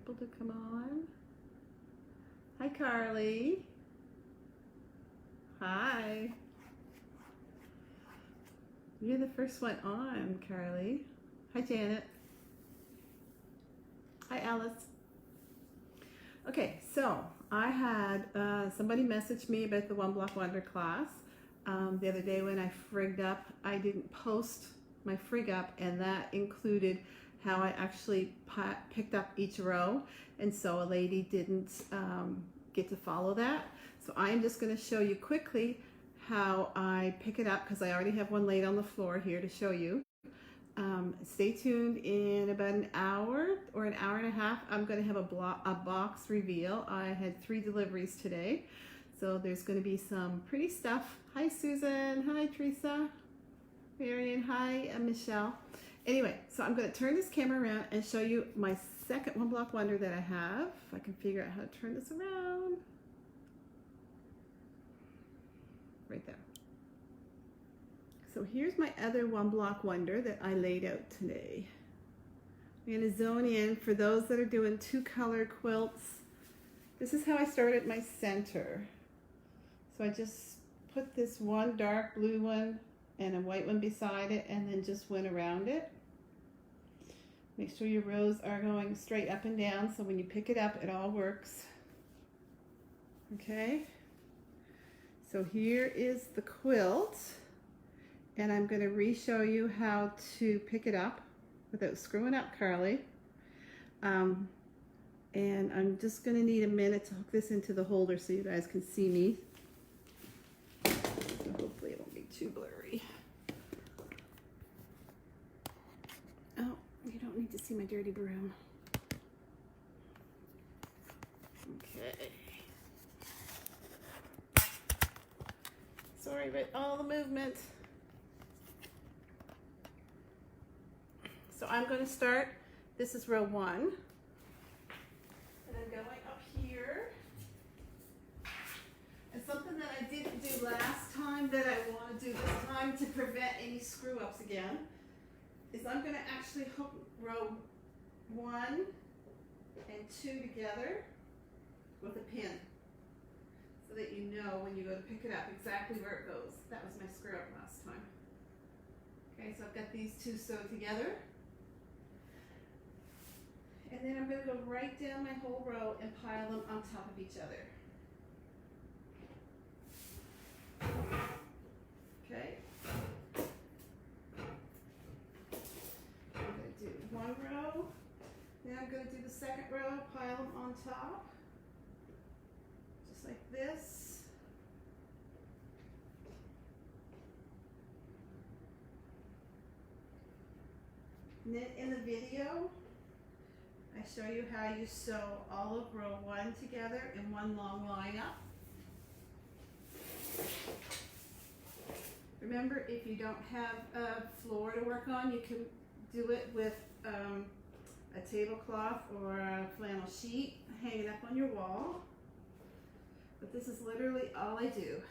people to come on. Hi, Carly. Hi. You're the first one on, Carly. Hi, Janet. Hi, Alice. Okay, so I had somebody message me about the One Block Wonder class. The other day when I frigged up, I didn't post my frig up, and that included how I actually picked up each row, and so a lady didn't get to follow that. So I'm just going to show you quickly how I pick it up, because I already have one laid on the floor here to show you. Stay tuned. In about an hour or an hour and a half, I'm going to have a box reveal. I had 3 deliveries today, so there's going to be some pretty stuff. Hi, Susan. Hi, Teresa. Marion. Hi, Michelle. Anyway, so I'm going to turn this camera around and show you my second One Block Wonder that I have. If I can figure out how to turn this around. Right there. So here's my other One Block Wonder that I laid out today. I'm going to zone in for those that are doing 2-color quilts. This is how I started my center. So I just put this one dark blue one and a white one beside it, and then just went around it. Make sure your rows are going straight up and down, so when you pick it up, it all works. Okay, so here is the quilt, and I'm going to re-show you how to pick it up without screwing up, Carly. And I'm just going to need a minute to hook this into the holder so you guys can see me. So hopefully it won't be too blurry. Oh, you don't need to see my dirty broom. Okay. Sorry about all the movement. So I'm going to start, this is row 1. And I'm going up here. And something that I didn't do last time that I want to do this time to prevent any screw ups again is I'm going to actually hook row 1 and 2 together with a pin, so that you know when you go to pick it up exactly where it goes. That was my screw up last time. Okay, so I've got these 2 sewed together. And then I'm going to go right down my whole row and pile them on top of each other. Okay. I'm going to do 1 row. Then I'm going to do the second row, pile them on top. Just like this. And then in the video, I show you how you sew all of row 1 together in one long line up. Remember, if you don't have a floor to work on, you can do it with a tablecloth or a flannel sheet hanging up on your wall. But this is literally all I do.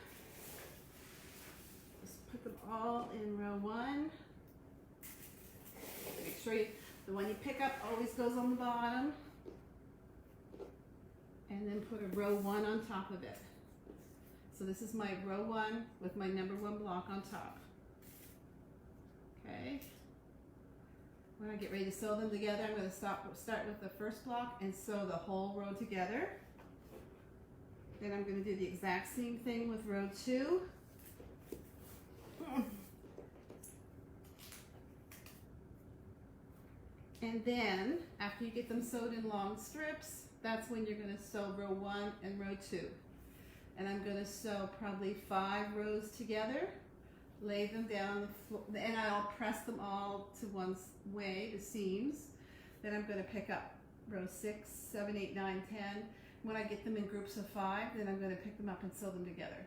Just put them all in row 1. Make sure the one you pick up always goes on the bottom. And then put a row 1 on top of it. So this is my row 1 with my number 1 block on top. Okay. When I get ready to sew them together, I'm going to start with the first block and sew the whole row together. Then I'm going to do the exact same thing with row 2. And then, after you get them sewed in long strips, that's when you're going to sew row 1 and row 2. And I'm going to sew probably 5 rows together, lay them down on the floor, and I'll press them all to one way, the seams. Then I'm going to pick up row 6, 7, 8, 9, 10. When I get them in groups of 5, then I'm going to pick them up and sew them together.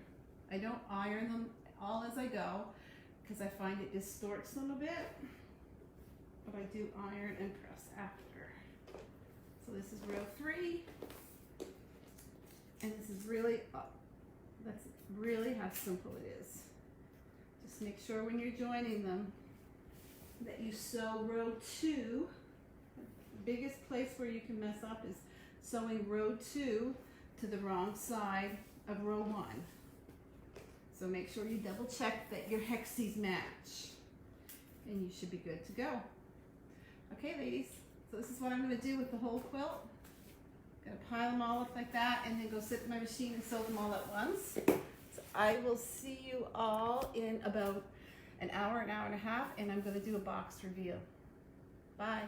I don't iron them all as I go, because I find it distorts them a bit. But I do iron and press after. So this is row 3, and this is really, that's really how simple it is. Just make sure when you're joining them that you sew row 2, biggest place where you can mess up is sewing row 2 to the wrong side of row 1. So make sure you double check that your hexes match, and you should be good to go. Okay, ladies, so this is what I'm going to do with the whole quilt. I'm going to pile them all up like that and then go sit in my machine and sew them all at once. So I will see you all in about an hour and a half, and I'm going to do a box review. Bye.